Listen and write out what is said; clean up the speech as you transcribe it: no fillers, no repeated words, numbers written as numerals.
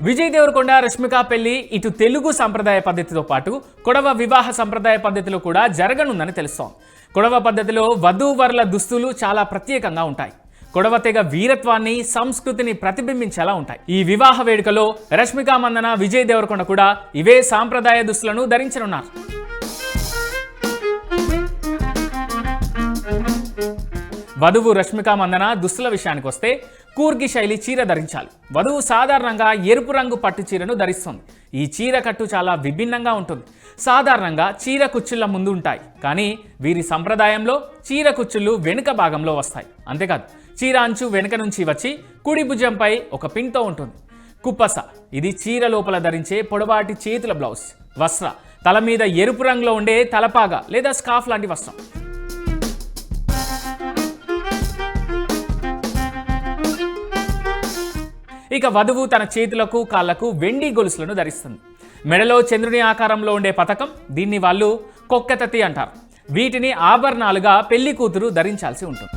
విజయ్ దేవరకొండ రష్మిక పెళ్లి ఇటు తెలుగు సంప్రదాయ పద్ధతితో పాటు కొడవ వివాహ సంప్రదాయ పద్ధతిలో కూడా జరగనుందని తెలుస్తోంది. కొడవ పద్ధతిలో వధూవరుల దుస్తులు చాలా ప్రత్యేకంగా ఉంటాయి. కొడవ తెగ వీరత్వాన్ని, సంస్కృతిని ప్రతిబింబించేలా ఉంటాయి. ఈ వివాహ వేడుకలో రష్మిక మందన, విజయ్ దేవరకొండ కూడా ఇవే సాంప్రదాయ దుస్తులను ధరించనున్నారు. వధువు రష్మిక మందన దుస్తుల విషయానికి వస్తే కూర్గి శైలి చీర ధరించాలి. వధువు సాధారణంగా ఎరుపు రంగు పట్టు చీరను ధరిస్తుంది. ఈ చీర కట్టు చాలా విభిన్నంగా ఉంటుంది. సాధారణంగా చీర కుచ్చుళ్ళ ముందు ఉంటాయి, కానీ వీరి సంప్రదాయంలో చీర కుచ్చుళ్ళు వెనుక భాగంలో వస్తాయి. అంతేకాదు, చీర అంచు వెనుక నుంచి వచ్చి కుడి భుజంపై ఒక పిన్తో ఉంటుంది. కుప్పస, ఇది చీర లోపల ధరించే పొడవాటి చేతుల బ్లౌజ్. వస్త్ర, తల మీద ఎరుపు రంగులో ఉండే తలపాగా లేదా స్కార్ఫ్ లాంటి వస్త్రం. ఇక వధువు తన చేతులకు, కాళ్లకు వెండి గొలుసులను ధరిస్తుంది. మెడలో చంద్రుని ఆకారంలో ఉండే పతకం, దీన్ని వాళ్ళు కొక్కెతతి అంటారు. వీటిని ఆభరణాలుగా పెళ్లి కూతురు ధరించాల్సి ఉంటుంది.